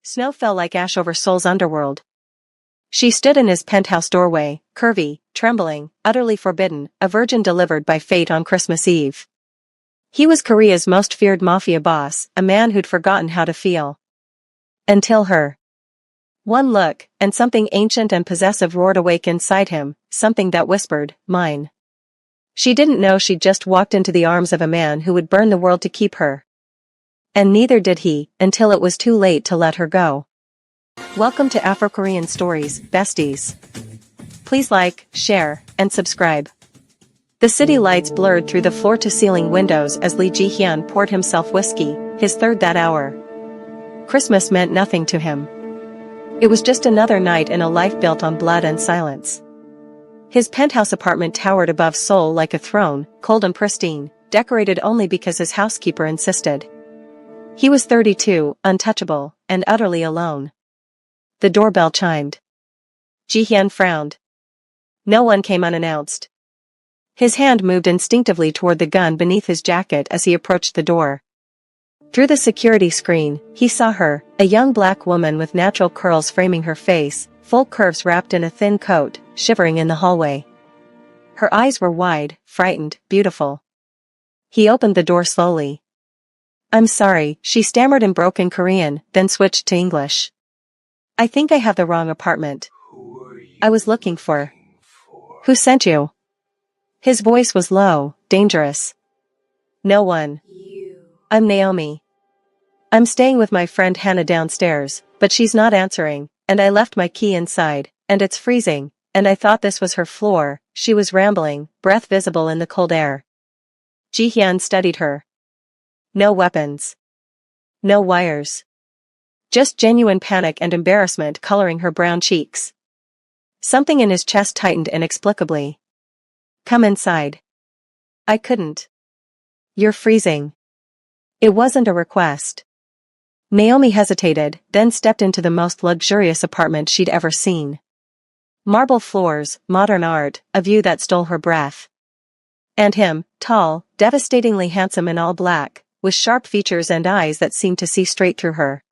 Snow fell like ash over Seoul's underworld. She stood in his penthouse doorway, curvy, trembling, utterly forbidden, a virgin delivered by fate on Christmas Eve. He was Korea's most feared mafia boss, a man who'd forgotten how to feel. Until her. One look, and something ancient and possessive roared awake inside him, something that whispered, "Mine." She didn't know she'd just walked into the arms of a man who would burn the world to keep her. And neither did he, until it was too late to let her go. Welcome to Afro-Korean Stories, besties. Please like, share, and subscribe. The city lights blurred through the floor-to-ceiling windows as Lee Ji-hyun poured himself whiskey, his third that hour. Christmas meant nothing to him. It was just another night in a life built on blood and silence. His penthouse apartment towered above Seoul like a throne, cold and pristine, decorated only because his housekeeper insisted. He was 32, untouchable, and utterly alone. The doorbell chimed. Ji-hyun frowned. No one came unannounced. His hand moved instinctively toward the gun beneath his jacket as he approached the door. Through the security screen, he saw her, a young black woman with natural curls framing her face, full curves wrapped in a thin coat, shivering in the hallway. Her eyes were wide, frightened, beautiful. He opened the door slowly. "I'm sorry," she stammered in broken Korean, then switched to English. "I think I have the wrong apartment. I was looking for. Who sent you?" His voice was low, dangerous. "No one. I'm Naomi. I'm staying with my friend Hannah downstairs, but she's not answering, and I left my key inside, and it's freezing, and I thought this was her floor," she was rambling, breath visible in the cold air. Ji-hyun studied her. No weapons. No wires. Just genuine panic and embarrassment coloring her brown cheeks. Something in his chest tightened inexplicably. "Come inside." "I couldn't." "You're freezing." It wasn't a request. Naomi hesitated, then stepped into the most luxurious apartment she'd ever seen. Marble floors, modern art, a view that stole her breath. And him, tall, devastatingly handsome in all black, with sharp features and eyes that seemed to see straight through her.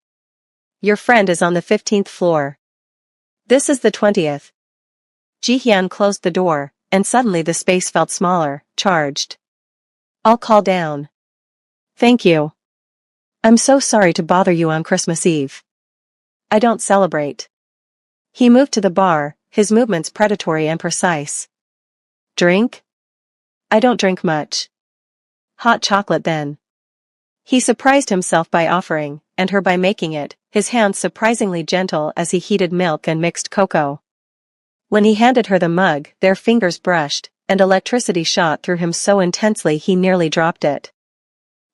"Your friend is on the 15th floor. This is the 20th. Ji-hyun closed the door, and suddenly the space felt smaller, charged. "I'll call down." "Thank you. I'm so sorry to bother you on Christmas Eve. I don't celebrate." He moved to the bar, his movements predatory and precise. "Drink?" "I don't drink much." "Hot chocolate then." He surprised himself by offering, and her by making it, his hands surprisingly gentle as he heated milk and mixed cocoa. When he handed her the mug, their fingers brushed, and electricity shot through him so intensely he nearly dropped it.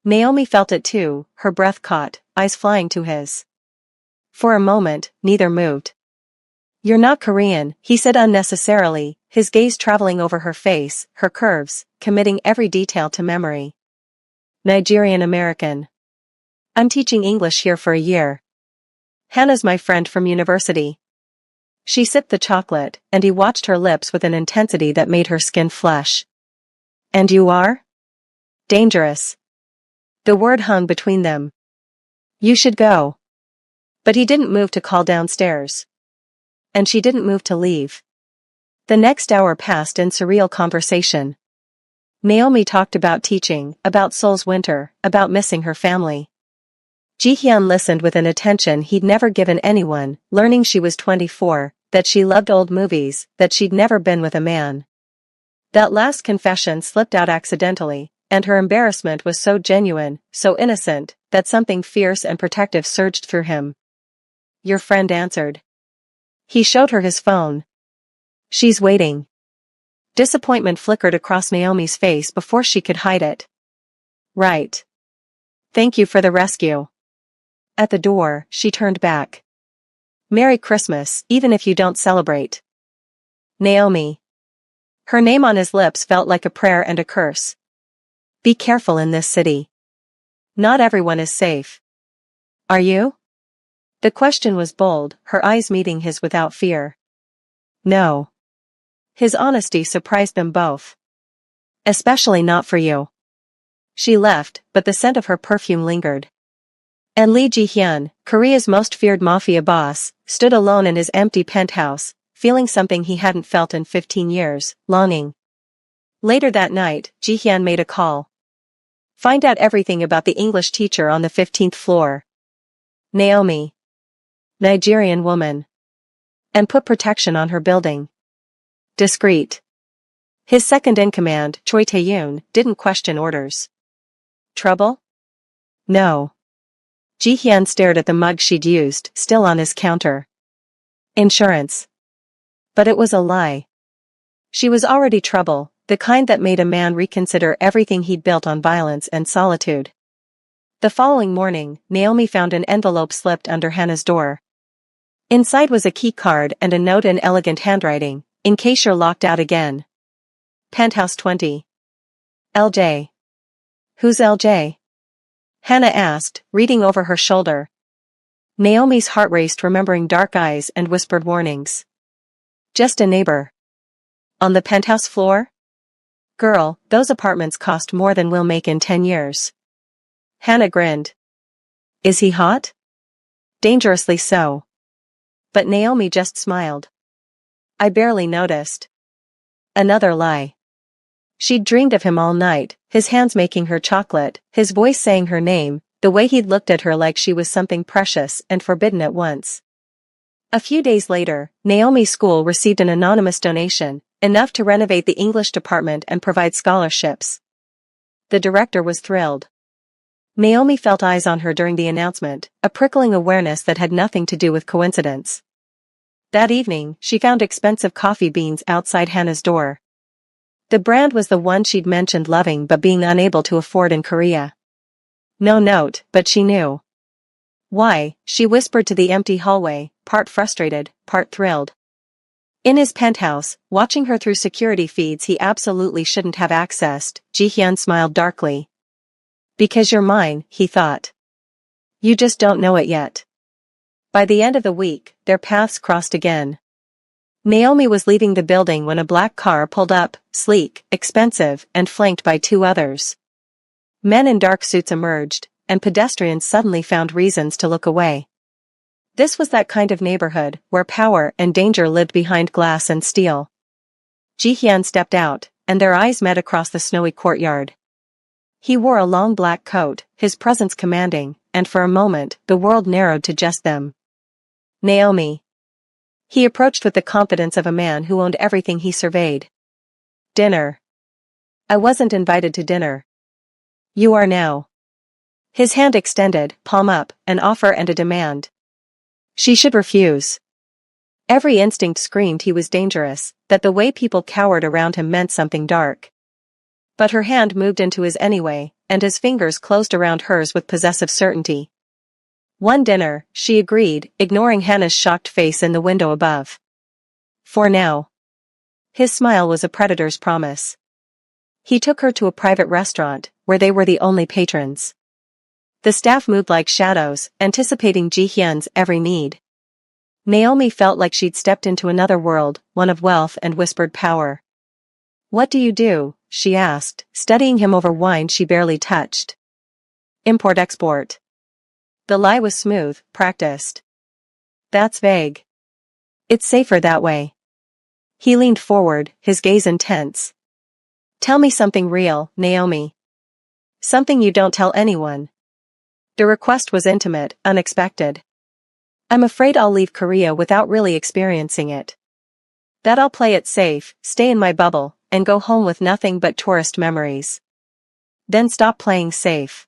Naomi felt it too, her breath caught, eyes flying to his. For a moment, neither moved. "You're not Korean," he said unnecessarily, his gaze traveling over her face, her curves, committing every detail to memory. "Nigerian American. I'm teaching English here for a year. Hannah's my friend from university." She sipped the chocolate, and he watched her lips with an intensity that made her skin flush. "And you are?" "Dangerous." The word hung between them. "You should go." But he didn't move to call downstairs. And she didn't move to leave. The next hour passed in surreal conversation. Naomi talked about teaching, about Seoul's winter, about missing her family. Ji-hyun listened with an attention he'd never given anyone, learning she was 24, that she loved old movies, that she'd never been with a man. That last confession slipped out accidentally, and her embarrassment was so genuine, so innocent, that something fierce and protective surged through him. "Your friend answered." He showed her his phone. "She's waiting." Disappointment flickered across Naomi's face before she could hide it. "Right. Thank you for the rescue." At the door, she turned back. "Merry Christmas, even if you don't celebrate." Naomi. Her name on his lips felt like a prayer and a curse. Be careful in this city. Not everyone is safe. Are you? The question was bold, her eyes meeting his without fear. No. His honesty surprised them both. Especially not for you. She left, but the scent of her perfume lingered. And Lee Ji-hyun, Korea's most feared mafia boss, stood alone in his empty penthouse, feeling something he hadn't felt in 15 years, longing. Later that night, Ji-hyun made a call. Find out everything about the English teacher on the 15th floor. Naomi. Nigerian woman. And put protection on her building. Discreet. His second-in-command, Choi Tae-yoon, didn't question orders. Trouble? No. Ji-hyun stared at the mug she'd used, still on his counter. Insurance. But it was a lie. She was already trouble, the kind that made a man reconsider everything he'd built on violence and solitude. The following morning, Naomi found an envelope slipped under Hannah's door. Inside was a key card and a note in elegant handwriting, in case you're locked out again. Penthouse 20. LJ. Who's LJ? Hannah asked, reading over her shoulder. Naomi's heart raced, remembering dark eyes and whispered warnings. Just a neighbor. On the penthouse floor? Girl, those apartments cost more than we'll make in 10 years. Hannah grinned. Is he hot? Dangerously so. But Naomi just smiled. I barely noticed. Another lie. She'd dreamed of him all night, his hands making her chocolate, his voice saying her name, the way he'd looked at her like she was something precious and forbidden at once. A few days later, Naomi's school received an anonymous donation, enough to renovate the English department and provide scholarships. The director was thrilled. Naomi felt eyes on her during the announcement, a prickling awareness that had nothing to do with coincidence. That evening, she found expensive coffee beans outside Hannah's door. The brand was the one she'd mentioned loving but being unable to afford in Korea. No note, but she knew. Why, she whispered to the empty hallway, part frustrated, part thrilled. In his penthouse, watching her through security feeds he absolutely shouldn't have accessed, Ji-hyun smiled darkly. Because you're mine, he thought. You just don't know it yet. By the end of the week, their paths crossed again. Naomi was leaving the building when a black car pulled up, sleek, expensive, and flanked by two others. Men in dark suits emerged, and pedestrians suddenly found reasons to look away. This was that kind of neighborhood where power and danger lived behind glass and steel. Ji-hyun stepped out, and their eyes met across the snowy courtyard. He wore a long black coat, his presence commanding, and for a moment, the world narrowed to just them. Naomi. He approached with the confidence of a man who owned everything he surveyed. Dinner. I wasn't invited to dinner. You are now. His hand extended, palm up, an offer and a demand. She should refuse. Every instinct screamed he was dangerous, that the way people cowered around him meant something dark. But her hand moved into his anyway, and his fingers closed around hers with possessive certainty. One dinner, she agreed, ignoring Hannah's shocked face in the window above. For now. His smile was a predator's promise. He took her to a private restaurant, where they were the only patrons. The staff moved like shadows, anticipating Ji-hyun's every need. Naomi felt like she'd stepped into another world, one of wealth and whispered power. What do you do? She asked, studying him over wine she barely touched. Import-export. The lie was smooth, practiced. That's vague. It's safer that way. He leaned forward, his gaze intense. Tell me something real, Naomi. Something you don't tell anyone. The request was intimate, unexpected. I'm afraid I'll leave Korea without really experiencing it. That I'll play it safe, stay in my bubble, and go home with nothing but tourist memories. Then stop playing safe.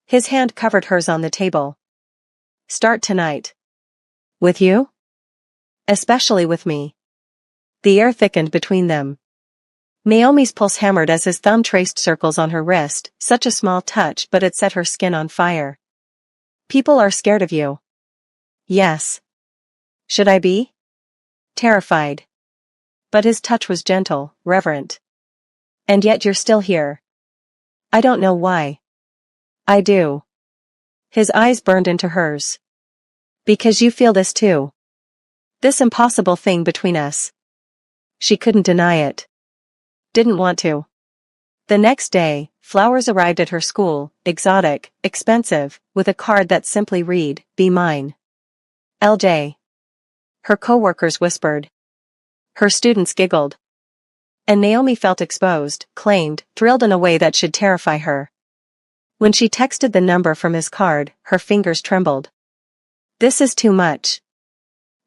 His hand covered hers on the table. Start tonight. With you? Especially with me. The air thickened between them. Naomi's pulse hammered as his thumb traced circles on her wrist, such a small touch but it set her skin on fire. People are scared of you. Yes. Should I be? Terrified. But his touch was gentle, reverent. And yet you're still here. I don't know why. I do. His eyes burned into hers. Because you feel this too. This impossible thing between us. She couldn't deny it. Didn't want to. The next day, flowers arrived at her school, exotic, expensive, with a card that simply read, "Be mine." LJ. Her coworkers whispered. Her students giggled. And Naomi felt exposed, claimed, thrilled in a way that should terrify her. When she texted the number from his card, her fingers trembled. "This is too much."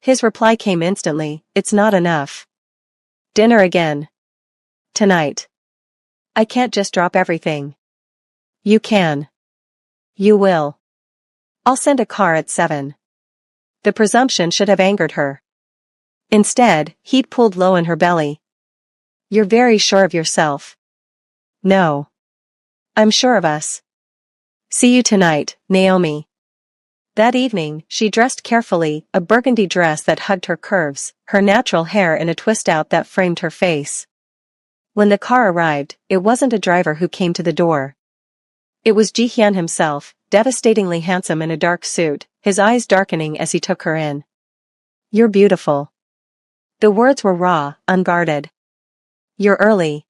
His reply came instantly, "It's not enough." "Dinner again. Tonight." "I can't just drop everything." "You can. You will. I'll send a car at 7. The presumption should have angered her. Instead, heat pulled low in her belly. "You're very sure of yourself." "No. I'm sure of us. See you tonight, Naomi." That evening, she dressed carefully, a burgundy dress that hugged her curves, her natural hair in a twist out that framed her face. When the car arrived, it wasn't a driver who came to the door. It was Ji-hyun himself, devastatingly handsome in a dark suit, his eyes darkening as he took her in. "You're beautiful." The words were raw, unguarded. "You're early."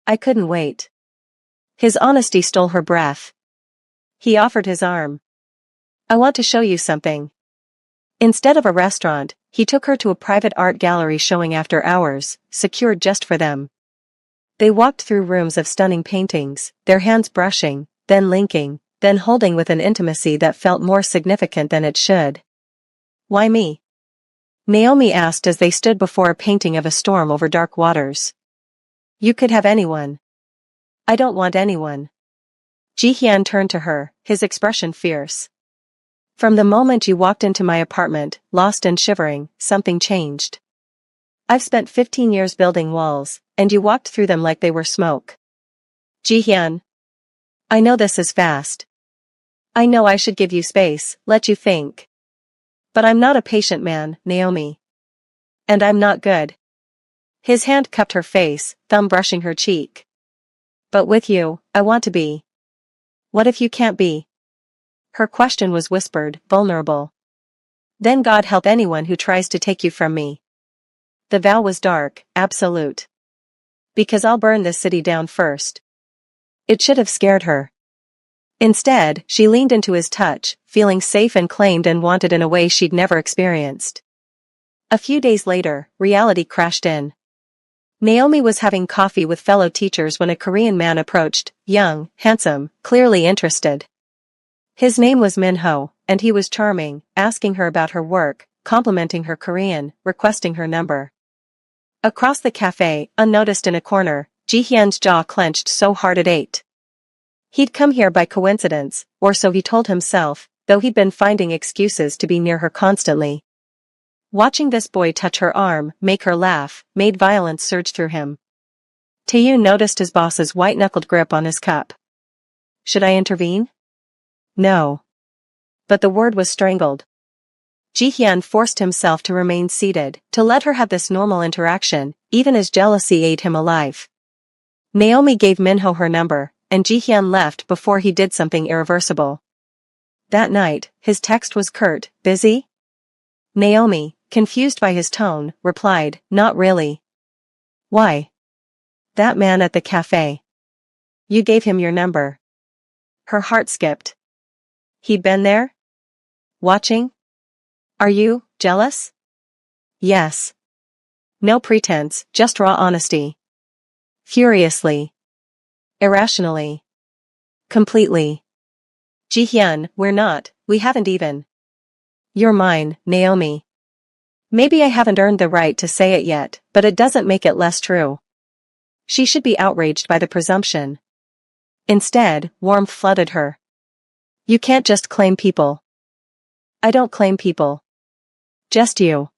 "I couldn't wait." His honesty stole her breath. He offered his arm. "I want to show you something." Instead of a restaurant, he took her to a private art gallery showing after hours, secured just for them. They walked through rooms of stunning paintings, their hands brushing, then linking, then holding with an intimacy that felt more significant than it should. "Why me?" Naomi asked as they stood before a painting of a storm over dark waters. "You could have anyone." "I don't want anyone." Ji-hyun turned to her, his expression fierce. "From the moment you walked into my apartment, lost and shivering, something changed. I've spent 15 years building walls, and you walked through them like they were smoke." "Ji-hyun. I know this is fast. I know I should give you space, let you think. But I'm not a patient man, Naomi. And I'm not good." His hand cupped her face, thumb brushing her cheek. "But with you, I want to be." "What if you can't be?" Her question was whispered, vulnerable. "Then God help anyone who tries to take you from me." The vow was dark, absolute. "Because I'll burn this city down first." It should have scared her. Instead, she leaned into his touch, feeling safe and claimed and wanted in a way she'd never experienced. A few days later, reality crashed in. Naomi was having coffee with fellow teachers when a Korean man approached, young, handsome, clearly interested. His name was Min-ho, and he was charming, asking her about her work, complimenting her Korean, requesting her number. Across the cafe, unnoticed in a corner, Ji-hyun's jaw clenched so hard it ached. He'd come here by coincidence, or so he told himself, though he'd been finding excuses to be near her constantly. Watching this boy touch her arm, make her laugh, made violence surge through him. Taeyoon noticed his boss's white-knuckled grip on his cup. Should I intervene? No. But the word was strangled. Ji-hyun forced himself to remain seated, to let her have this normal interaction, even as jealousy ate him alive. Naomi gave Minho her number, and Ji-hyun left before he did something irreversible. That night, his text was curt, "Busy?" Naomi, confused by his tone, replied, "Not really." "Why?" "That man at the cafe. You gave him your number." Her heart skipped. "He'd been there? Watching? Are you jealous?" "Yes." No pretense, just raw honesty. Furiously. Irrationally. Completely. Ji-hyun, we haven't even. You're mine, Naomi. Maybe I haven't earned the right to say it yet, but it doesn't make it less true. She should be outraged by the presumption. Instead, warmth flooded her. You can't just claim people. I don't claim people. Just you.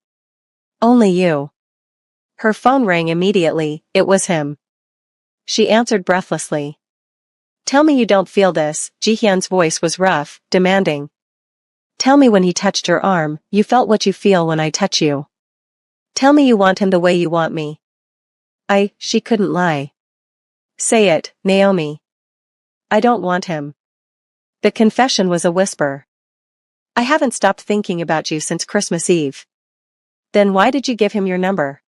Only you. Her phone rang immediately, it was him. She answered breathlessly. Tell me you don't feel this, Ji-hyun's voice was rough, demanding. Tell me when he touched your arm, you felt what you feel when I touch you. Tell me you want him the way you want me. She couldn't lie. Say it, Naomi. I don't want him. The confession was a whisper. I haven't stopped thinking about you since Christmas Eve. Then why did you give him your number?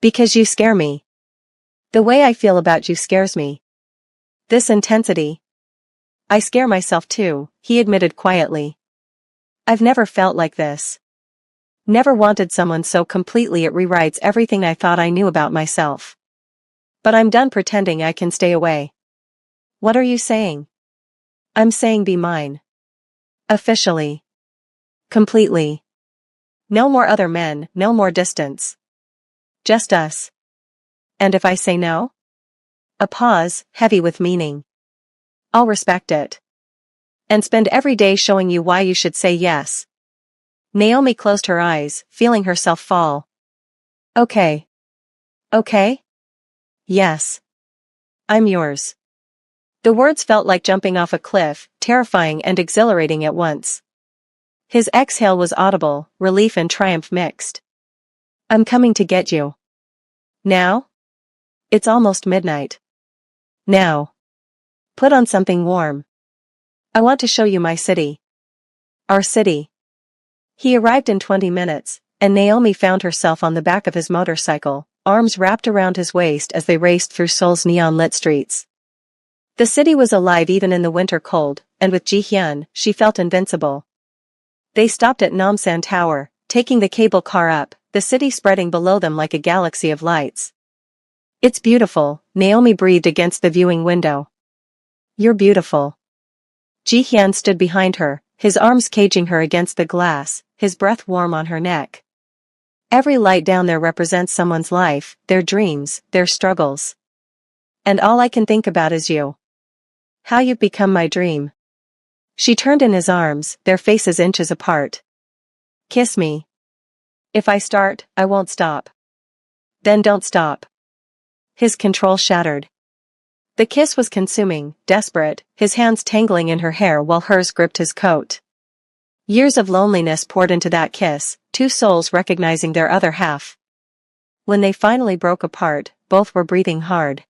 Because you scare me. The way I feel about you scares me. This intensity. I scare myself too, he admitted quietly. I've never felt like this. Never wanted someone so completely it rewrites everything I thought I knew about myself. But I'm done pretending I can stay away. What are you saying? I'm saying be mine. Officially. Completely. No more other men, no more distance. Just us. And if I say no? A pause, heavy with meaning. I'll respect it. And spend every day showing you why you should say yes. Naomi closed her eyes, feeling herself fall. Okay. Okay? Yes. I'm yours. The words felt like jumping off a cliff, terrifying and exhilarating at once. His exhale was audible, relief and triumph mixed. I'm coming to get you. Now? It's almost midnight. Now. Put on something warm. I want to show you my city. Our city. He arrived in 20 minutes, and Naomi found herself on the back of his motorcycle, arms wrapped around his waist as they raced through Seoul's neon-lit streets. The city was alive even in the winter cold, and with Ji-hyun, she felt invincible. They stopped at Namsan Tower, taking the cable car up, the city spreading below them like a galaxy of lights. It's beautiful, Naomi breathed against the viewing window. You're beautiful. Ji-hyun stood behind her, his arms caging her against the glass, his breath warm on her neck. Every light down there represents someone's life, their dreams, their struggles. And all I can think about is you. How you've become my dream. She turned in his arms, their faces inches apart. Kiss me. If I start, I won't stop. Then don't stop. His control shattered. The kiss was consuming, desperate, his hands tangling in her hair while hers gripped his coat. Years of loneliness poured into that kiss, two souls recognizing their other half. When they finally broke apart, both were breathing hard.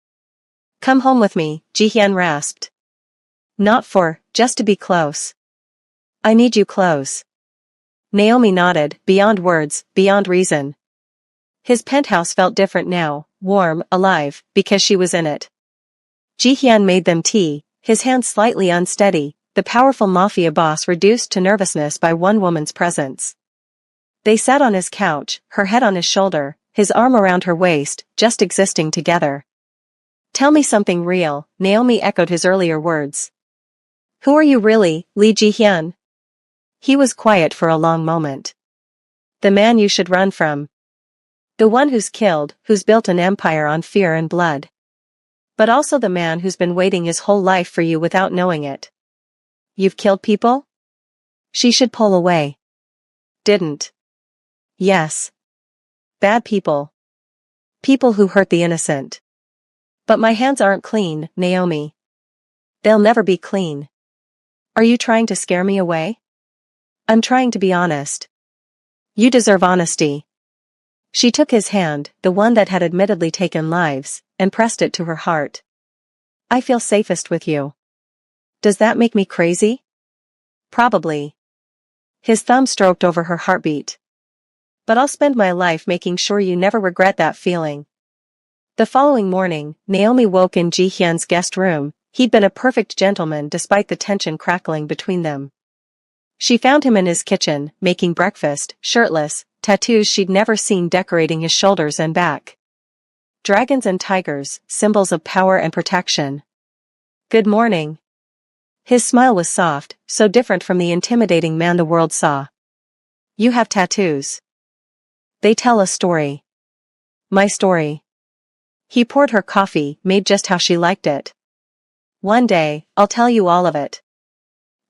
Come home with me, Ji-hyun rasped. Not just to be close. I need you close. Naomi nodded, beyond words, beyond reason. His penthouse felt different now, warm, alive, because she was in it. Ji-hyun made them tea, his hands slightly unsteady, the powerful mafia boss reduced to nervousness by one woman's presence. They sat on his couch, her head on his shoulder, his arm around her waist, just existing together. Tell me something real, Naomi echoed his earlier words. Who are you really, Lee Ji-hyun? He was quiet for a long moment. The man you should run from. The one who's killed, who's built an empire on fear and blood. But also the man who's been waiting his whole life for you without knowing it. You've killed people? She should pull away. Didn't. Yes. Bad people. People who hurt the innocent. But my hands aren't clean, Naomi. They'll never be clean. Are you trying to scare me away? I'm trying to be honest. You deserve honesty. She took his hand, the one that had admittedly taken lives, and pressed it to her heart. I feel safest with you. Does that make me crazy? Probably. His thumb stroked over her heartbeat. But I'll spend my life making sure you never regret that feeling. The following morning, Naomi woke in Ji-hyun's guest room. He'd been a perfect gentleman despite the tension crackling between them. She found him in his kitchen, making breakfast, shirtless, tattoos she'd never seen decorating his shoulders and back. Dragons and tigers, symbols of power and protection. Good morning. His smile was soft, so different from the intimidating man the world saw. You have tattoos. They tell a story. My story. He poured her coffee, made just how she liked it. One day, I'll tell you all of it.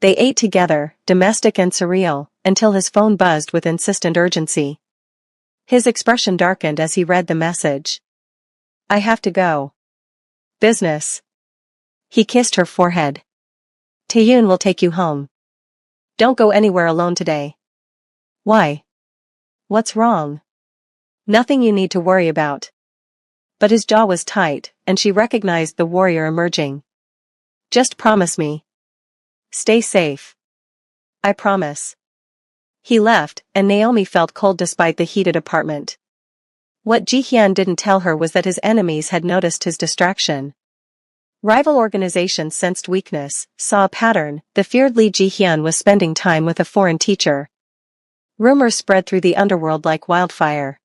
They ate together, domestic and surreal, until his phone buzzed with insistent urgency. His expression darkened as he read the message. I have to go. Business. He kissed her forehead. Taeyun will take you home. Don't go anywhere alone today. Why? What's wrong? Nothing you need to worry about. But his jaw was tight, and she recognized the warrior emerging. Just promise me. Stay safe. I promise. He left, and Naomi felt cold despite the heated apartment. What Ji-hyun didn't tell her was that his enemies had noticed his distraction. Rival organizations sensed weakness, saw a pattern. The feared Lee Ji-hyun was spending time with a foreign teacher. Rumors spread through the underworld like wildfire.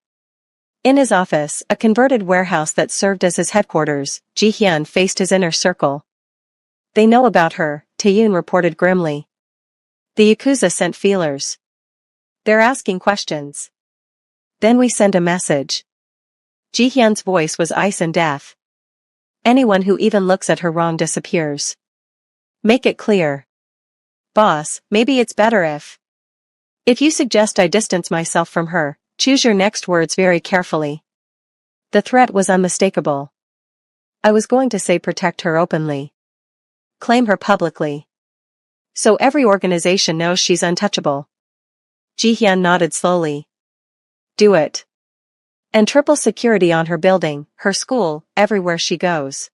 In his office, a converted warehouse that served as his headquarters, Ji-hyun faced his inner circle. They know about her, Taeyoon reported grimly. The Yakuza sent feelers. They're asking questions. Then we send a message. Ji-hyun's voice was ice and death. Anyone who even looks at her wrong disappears. Make it clear. Boss, maybe it's better if you suggest I distance myself from her, choose your next words very carefully. The threat was unmistakable. I was going to say protect her openly. Claim her publicly. So every organization knows she's untouchable. Ji-hyun nodded slowly. Do it. And triple security on her building, her school, everywhere she goes.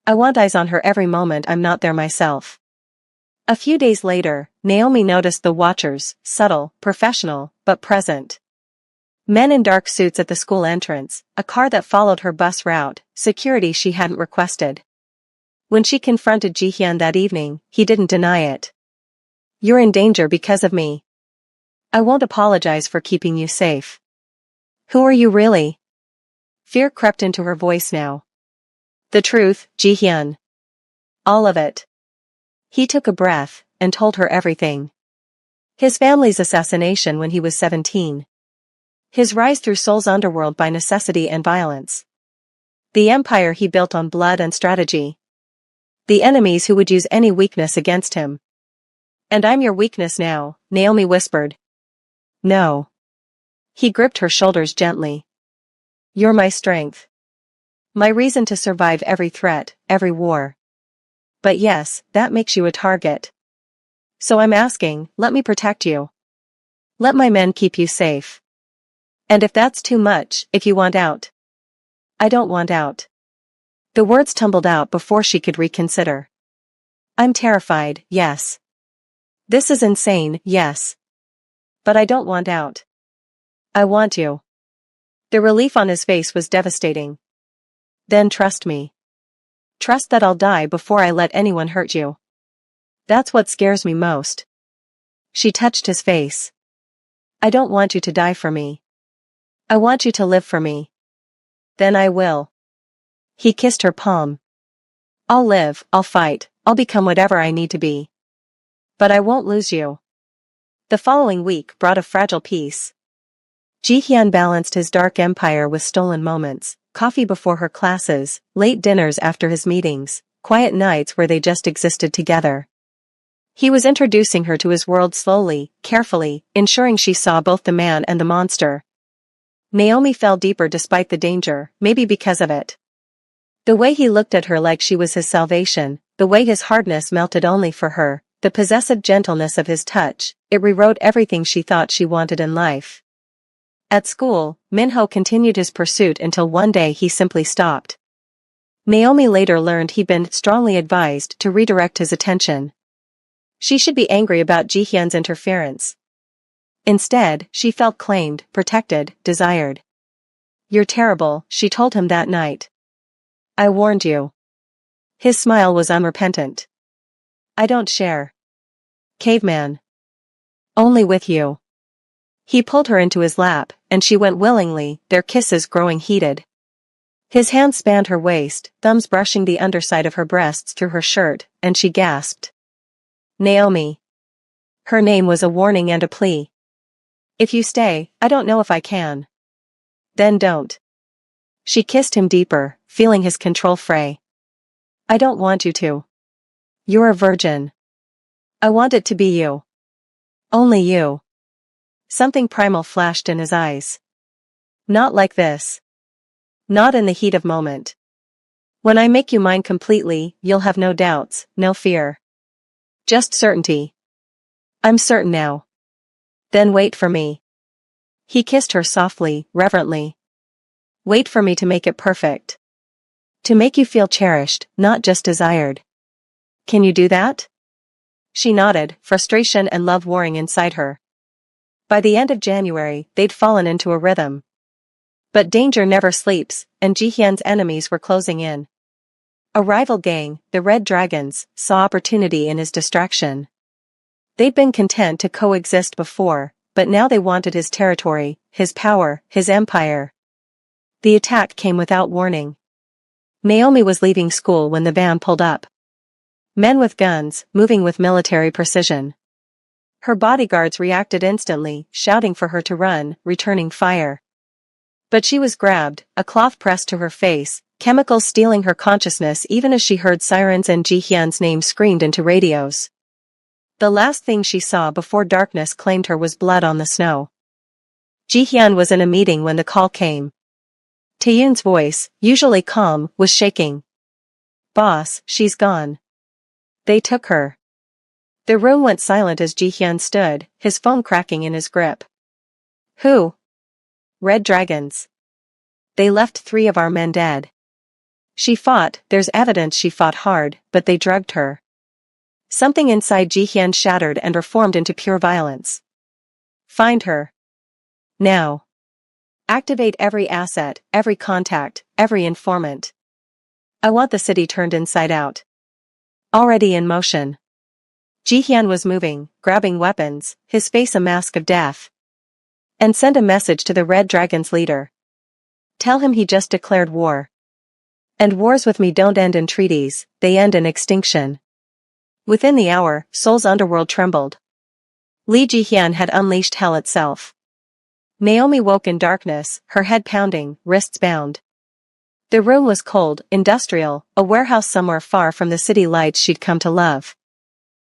I want eyes on her every moment I'm not there myself. A few days later, Naomi noticed the watchers, subtle, professional, but present. Men in dark suits at the school entrance, a car that followed her bus route, security she hadn't requested. When she confronted Ji-hyun that evening, he didn't deny it. You're in danger because of me. I won't apologize for keeping you safe. Who are you really? Fear crept into her voice now. The truth, Ji-hyun. All of it. He took a breath, and told her everything. His family's assassination when he was 17. His rise through Seoul's underworld by necessity and violence. The empire he built on blood and strategy. The enemies who would use any weakness against him. And I'm your weakness now, Naomi whispered. No. He gripped her shoulders gently. You're my strength. My reason to survive every threat, every war. But yes, that makes you a target. So I'm asking, let me protect you. Let my men keep you safe. And if that's too much, if you want out. I don't want out. The words tumbled out before she could reconsider. I'm terrified, yes. This is insane, yes. But I don't want out. I want you. The relief on his face was devastating. Then trust me. Trust that I'll die before I let anyone hurt you. That's what scares me most. She touched his face. I don't want you to die for me. I want you to live for me. Then I will. He kissed her palm. I'll live, I'll fight, I'll become whatever I need to be. But I won't lose you. The following week brought a fragile peace. Ji-hyun balanced his dark empire with stolen moments, coffee before her classes, late dinners after his meetings, quiet nights where they just existed together. He was introducing her to his world slowly, carefully, ensuring she saw both the man and the monster. Naomi fell deeper despite the danger, maybe because of it. The way he looked at her like she was his salvation, the way his hardness melted only for her, the possessive gentleness of his touch, it rewrote everything she thought she wanted in life. At school, Minho continued his pursuit until one day he simply stopped. Naomi later learned he'd been strongly advised to redirect his attention. She should be angry about Ji-hyun's interference. Instead, she felt claimed, protected, desired. You're terrible, she told him that night. I warned you. His smile was unrepentant. I don't share. Caveman. Only with you. He pulled her into his lap, and she went willingly, their kisses growing heated. His hand spanned her waist, thumbs brushing the underside of her breasts through her shirt, and she gasped. Naomi. Her name was a warning and a plea. If you stay, I don't know if I can. Then don't. She kissed him deeper, feeling his control fray. I don't want you to. You're a virgin. I want it to be you. Only you. Something primal flashed in his eyes. Not like this. Not in the heat of moment. When I make you mine completely, you'll have no doubts, no fear. Just certainty. I'm certain now. Then wait for me. He kissed her softly, reverently. Wait for me to make it perfect. To make you feel cherished, not just desired. Can you do that? She nodded, frustration and love warring inside her. By the end of January, they'd fallen into a rhythm. But danger never sleeps, and Ji-hyun's enemies were closing in. A rival gang, the Red Dragons, saw opportunity in his distraction. They'd been content to coexist before, but now they wanted his territory, his power, his empire. The attack came without warning. Naomi was leaving school when the van pulled up. Men with guns, moving with military precision. Her bodyguards reacted instantly, shouting for her to run, returning fire. But she was grabbed, a cloth pressed to her face, chemicals stealing her consciousness even as she heard sirens and Ji-hyun's name screamed into radios. The last thing she saw before darkness claimed her was blood on the snow. Ji-hyun was in a meeting when the call came. Taeyoon's voice, usually calm, was shaking. "Boss, she's gone. They took her." The room went silent as Ji-hyun stood, his phone cracking in his grip. "Who?" "Red Dragons. They left 3 of our men dead. She fought, there's evidence she fought hard, but they drugged her." Something inside Ji-hyun shattered and reformed into pure violence. "Find her. Now. Activate every asset, every contact, every informant. I want the city turned inside out." Already in motion. Ji-hyun was moving, grabbing weapons, his face a mask of death. "And send a message to the Red Dragon's leader. Tell him he just declared war. And wars with me don't end in treaties, they end in extinction." Within the hour, Seoul's underworld trembled. Lee Ji-hyun had unleashed hell itself. Naomi woke in darkness, her head pounding, wrists bound. The room was cold, industrial, a warehouse somewhere far from the city lights she'd come to love.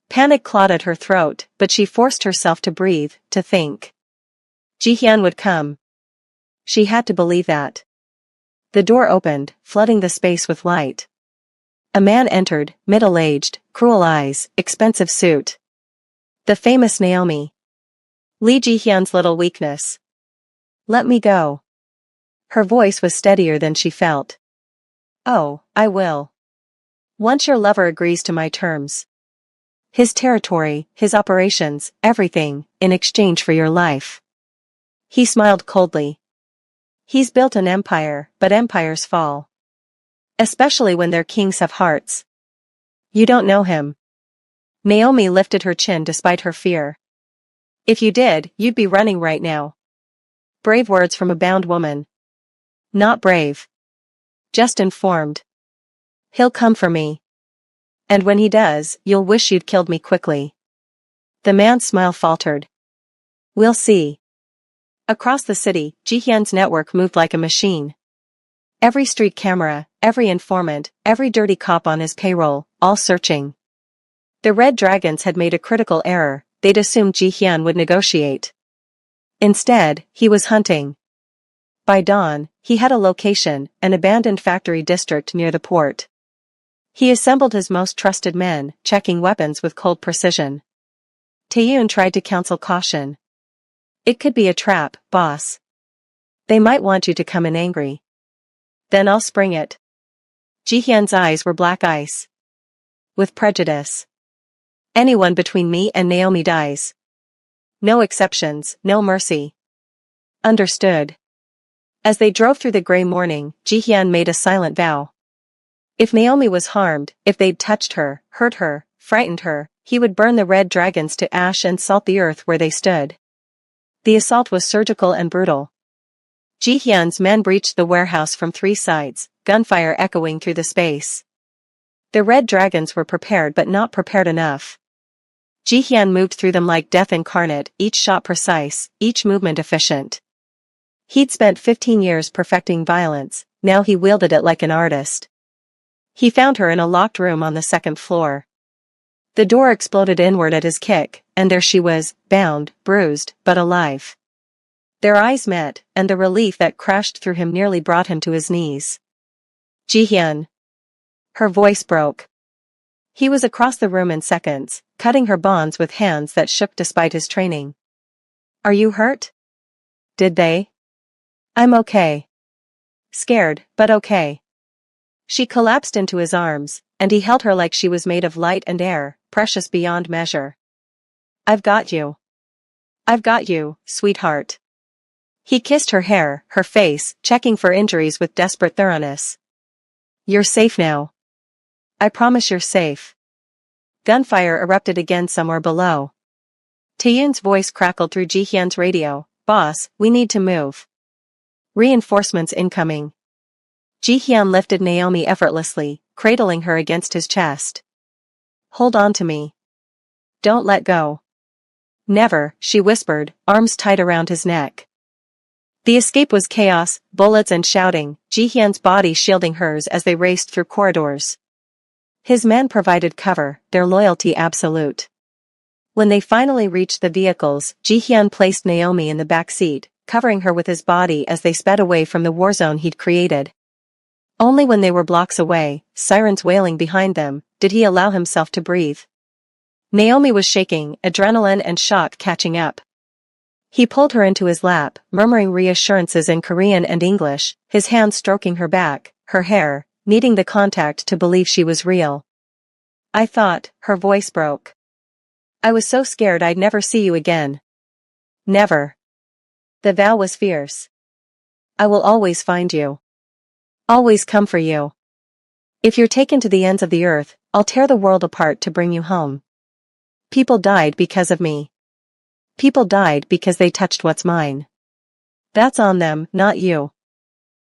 Panic clawed at her throat, but she forced herself to breathe, to think. Ji-hyun would come. She had to believe that. The door opened, flooding the space with light. A man entered, middle-aged, cruel eyes, expensive suit. The famous Naomi. Lee Ji-hyun's little weakness. "Let me go." Her voice was steadier than she felt. "Oh, I will. Once your lover agrees to my terms. His territory, his operations, everything, in exchange for your life." He smiled coldly. "He's built an empire, but empires fall. Especially when their kings have hearts. You don't know him." Naomi lifted her chin despite her fear. "If you did, you'd be running right now." Brave words from a bound woman. Not brave. Just informed. "He'll come for me. And when he does, you'll wish you'd killed me quickly." The man's smile faltered. "We'll see." Across the city, Ji-hyun's network moved like a machine. Every street camera, every informant, every dirty cop on his payroll, all searching. The Red Dragons had made a critical error, they'd assumed Ji-hyun would negotiate. Instead, he was hunting. By dawn, he had a location, an abandoned factory district near the port. He assembled his most trusted men, checking weapons with cold precision. Taeyoon tried to counsel caution. "It could be a trap, boss. They might want you to come in angry. Then I'll spring it." Ji-hyun's eyes were black ice. "With prejudice. Anyone between me and Naomi dies. No exceptions, no mercy." "Understood." As they drove through the gray morning, Ji-hyun made a silent vow. If Naomi was harmed, if they'd touched her, hurt her, frightened her, he would burn the Red Dragons to ash and salt the earth where they stood. The assault was surgical and brutal. Ji-hyun's men breached the warehouse from 3 sides, gunfire echoing through the space. The Red Dragons were prepared but not prepared enough. Ji-hyun moved through them like death incarnate, each shot precise, each movement efficient. He'd spent 15 years perfecting violence, now he wielded it like an artist. He found her in a locked room on the 2nd floor. The door exploded inward at his kick, and there she was, bound, bruised, but alive. Their eyes met, and the relief that crashed through him nearly brought him to his knees. "Ji-hyun." Her voice broke. He was across the room in seconds, cutting her bonds with hands that shook despite his training. "Are you hurt? Did they?" "I'm okay. Scared, but okay." She collapsed into his arms, and he held her like she was made of light and air, precious beyond measure. "I've got you. I've got you, sweetheart." He kissed her hair, her face, checking for injuries with desperate thoroughness. "You're safe now. I promise you're safe. Gunfire erupted again somewhere below. Taeyun's voice crackled through Jihyun's radio. Boss, we need to move. Reinforcements incoming. Jihyun lifted Naomi effortlessly, cradling her against his chest. Hold on to me. Don't let go. Never, she whispered, arms tight around his neck. The escape was chaos, bullets and shouting, Jihyun's body shielding hers as they raced through corridors. His men provided cover, their loyalty absolute. When they finally reached the vehicles, Jihyun placed Naomi in the back seat, covering her with his body as they sped away from the war zone he'd created. Only when they were blocks away, sirens wailing behind them, did he allow himself to breathe. Naomi was shaking, adrenaline and shock catching up. He pulled her into his lap, murmuring reassurances in Korean and English, his hands stroking her back, her hair, needing the contact to believe she was real. I thought, her voice broke. I was so scared I'd never see you again. Never. The vow was fierce. I will always find you. Always come for you. If you're taken to the ends of the earth, I'll tear the world apart to bring you home. People died because of me. People died because they touched what's mine. That's on them, not you.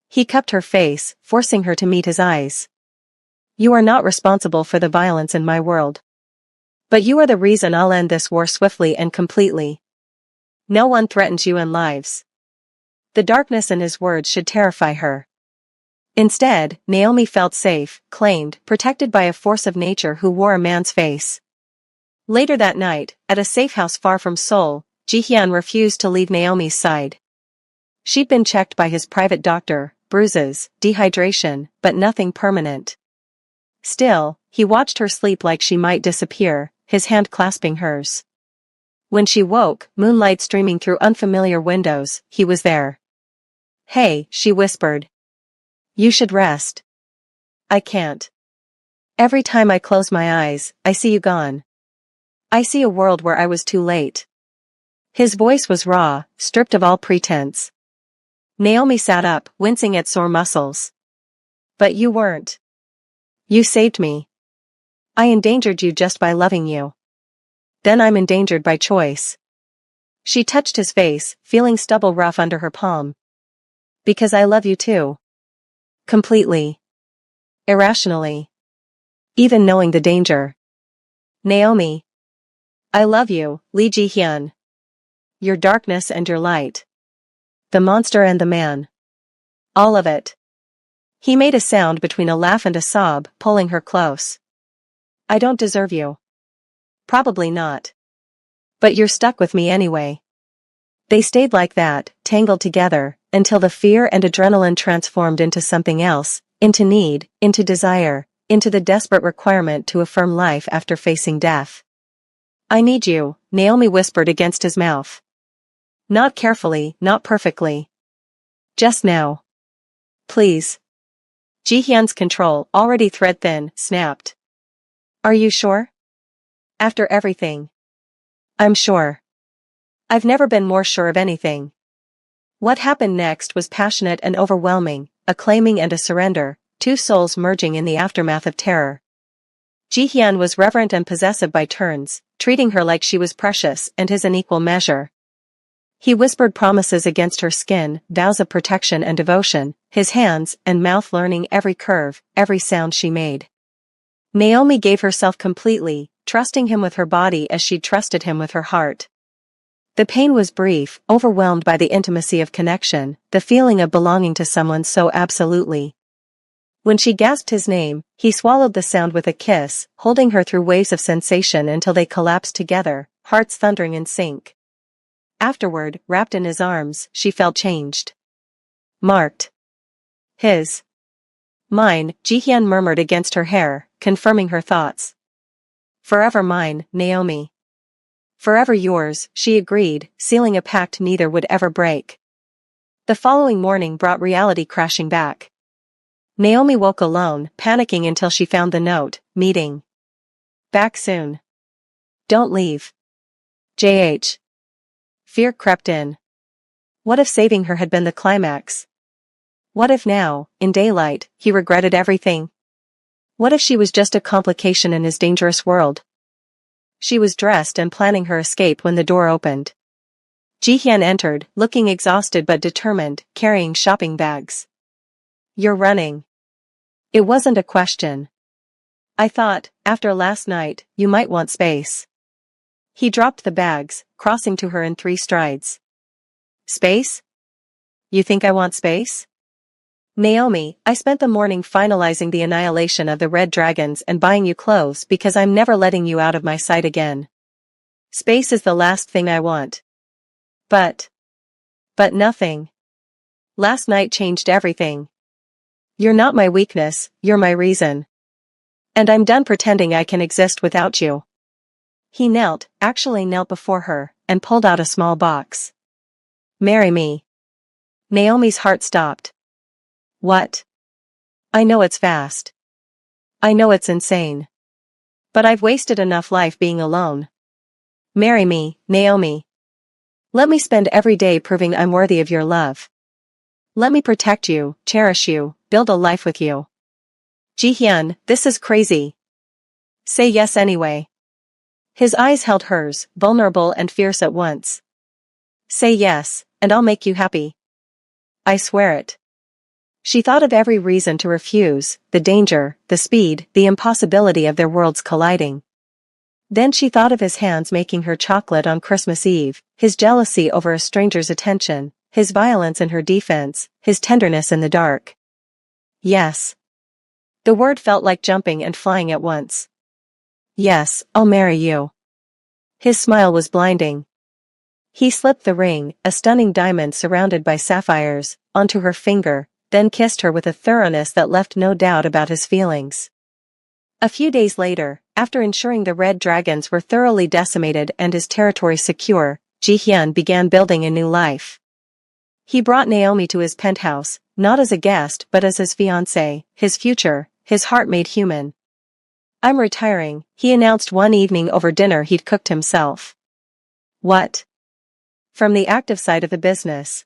He cupped her face, forcing her to meet his eyes. You are not responsible for the violence in my world. But you are the reason I'll end this war swiftly and completely. No one threatens you and lives. The darkness in his words should terrify her. Instead, Naomi felt safe, claimed, protected by a force of nature who wore a man's face. Later that night, at a safe house far from Seoul, Jihyun refused to leave Naomi's side. She'd been checked by his private doctor, bruises, dehydration, but nothing permanent. Still, he watched her sleep like she might disappear, his hand clasping hers. When she woke, moonlight streaming through unfamiliar windows, he was there. Hey, she whispered. You should rest. I can't. Every time I close my eyes, I see you gone. I see a world where I was too late. His voice was raw, stripped of all pretense. Naomi sat up, wincing at sore muscles. But you weren't. You saved me. I endangered you just by loving you. Then I'm endangered by choice. She touched his face, feeling stubble rough under her palm. Because I love you too. Completely. Irrationally. Even knowing the danger. Naomi. I love you, Lee Ji-hyun. Your darkness and your light. The monster and the man. All of it. He made a sound between a laugh and a sob, pulling her close. I don't deserve you. Probably not. But you're stuck with me anyway. They stayed like that, tangled together, until the fear and adrenaline transformed into something else, into need, into desire, into the desperate requirement to affirm life after facing death. I need you, Naomi whispered against his mouth. Not carefully, not perfectly. Just now. Please. Jihyun's control, already thread-thin, snapped. Are you sure? After everything. I'm sure. I've never been more sure of anything. What happened next was passionate and overwhelming, a claiming and a surrender, two souls merging in the aftermath of terror. Jihyun was reverent and possessive by turns, treating her like she was precious and his in equal measure. He whispered promises against her skin, vows of protection and devotion, his hands and mouth learning every curve, every sound she made. Naomi gave herself completely, trusting him with her body as she'd trusted him with her heart. The pain was brief, overwhelmed by the intimacy of connection, the feeling of belonging to someone so absolutely. When she gasped his name, he swallowed the sound with a kiss, holding her through waves of sensation until they collapsed together, hearts thundering in sync. Afterward, wrapped in his arms, she felt changed. Marked. His. Mine, Jihyun murmured against her hair, confirming her thoughts. Forever mine, Naomi. Forever yours, she agreed, sealing a pact neither would ever break. The following morning brought reality crashing back. Naomi woke alone, panicking until she found the note, meeting. Back soon. Don't leave. JH. Fear crept in. What if saving her had been the climax? What if now, in daylight, he regretted everything? What if she was just a complication in his dangerous world? She was dressed and planning her escape when the door opened. Ji-hyun entered, looking exhausted but determined, carrying shopping bags. "You're running." It wasn't a question. "I thought, after last night, you might want space." He dropped the bags, crossing to her in 3 strides. "Space? You think I want space?" "Naomi, I spent the morning finalizing the annihilation of the red dragons and buying you clothes because I'm never letting you out of my sight again. Space is the last thing I want." But nothing. Last night changed everything. You're not my weakness, you're my reason. And I'm done pretending I can exist without you. He actually knelt before her, and pulled out a small box. "Marry me." Naomi's heart stopped. "What?" "I know it's fast. I know it's insane. But I've wasted enough life being alone. Marry me, Naomi. Let me spend every day proving I'm worthy of your love. Let me protect you, cherish you, build a life with you." "Ji-hyun, this is crazy." "Say yes anyway." His eyes held hers, vulnerable and fierce at once. "Say yes, and I'll make you happy. I swear it." She thought of every reason to refuse, the danger, the speed, the impossibility of their worlds colliding. Then she thought of his hands making her chocolate on Christmas Eve, his jealousy over a stranger's attention, his violence in her defense, his tenderness in the dark. Yes. The word felt like jumping and flying at once. "Yes, I'll marry you." His smile was blinding. He slipped the ring, a stunning diamond surrounded by sapphires, onto her finger, then kissed her with a thoroughness that left no doubt about his feelings. A few days later, after ensuring the red dragons were thoroughly decimated and his territory secure, Ji-hyun began building a new life. He brought Naomi to his penthouse, not as a guest but as his fiancée, his future, his heart made human. "I'm retiring," he announced one evening over dinner he'd cooked himself. "What?" "From the active side of the business.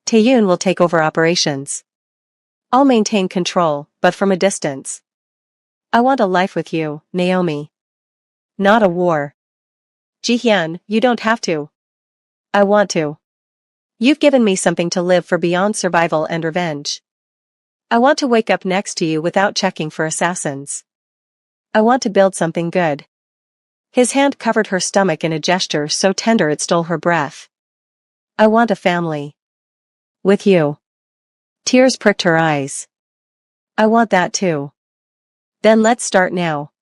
Taeyoon will take over operations. I'll maintain control, but from a distance. I want a life with you, Naomi. Not a war." "Ji-hyun, you don't have to." "I want to. You've given me something to live for beyond survival and revenge. I want to wake up next to you without checking for assassins. I want to build something good." His hand covered her stomach in a gesture so tender it stole her breath. "I want a family. With you." Tears pricked her eyes. "I want that too." "Then let's start now."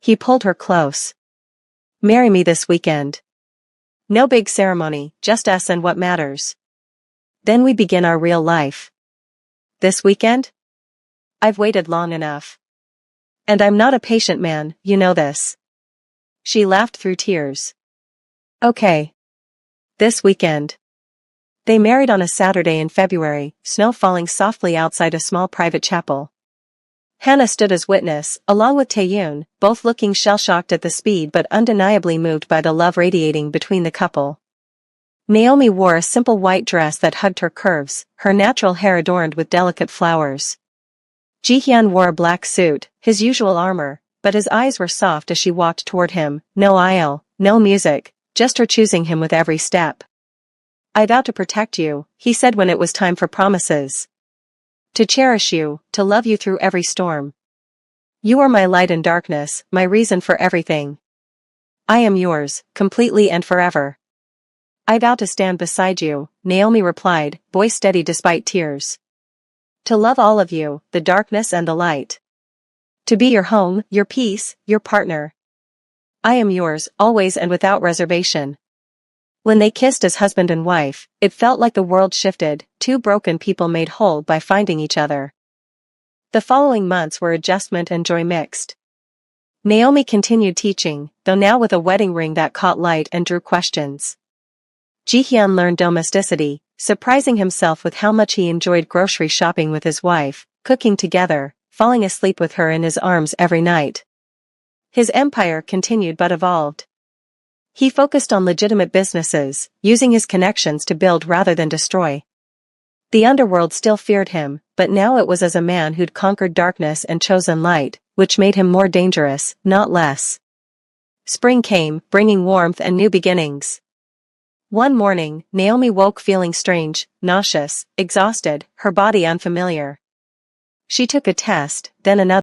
He pulled her close. "Marry me this weekend. No big ceremony, just us and what matters. Then we begin our real life." "This weekend? I've waited long enough. And I'm not a patient man, you know this." She laughed through tears. "Okay. This weekend." They married on a Saturday in February, snow falling softly outside a small private chapel. Hannah stood as witness, along with Taeyoon, both looking shell-shocked at the speed but undeniably moved by the love radiating between the couple. Naomi wore a simple white dress that hugged her curves, her natural hair adorned with delicate flowers. Ji-hyun wore a black suit, his usual armor, but his eyes were soft as she walked toward him, no aisle, no music, just her choosing him with every step. "I vow to protect you," he said when it was time for promises. "To cherish you, to love you through every storm. You are my light in darkness, my reason for everything. I am yours, completely and forever." "I vow to stand beside you," Naomi replied, voice steady despite tears. "To love all of you, the darkness and the light. To be your home, your peace, your partner. I am yours, always and without reservation." When they kissed as husband and wife, it felt like the world shifted, two broken people made whole by finding each other. The following months were adjustment and joy mixed. Naomi continued teaching, though now with a wedding ring that caught light and drew questions. Ji-hyun learned domesticity, surprising himself with how much he enjoyed grocery shopping with his wife, cooking together, falling asleep with her in his arms every night. His empire continued but evolved. He focused on legitimate businesses, using his connections to build rather than destroy. The underworld still feared him, but now it was as a man who'd conquered darkness and chosen light, which made him more dangerous, not less. Spring came, bringing warmth and new beginnings. One morning, Naomi woke feeling strange, nauseous, exhausted, her body unfamiliar. She took a test, then another.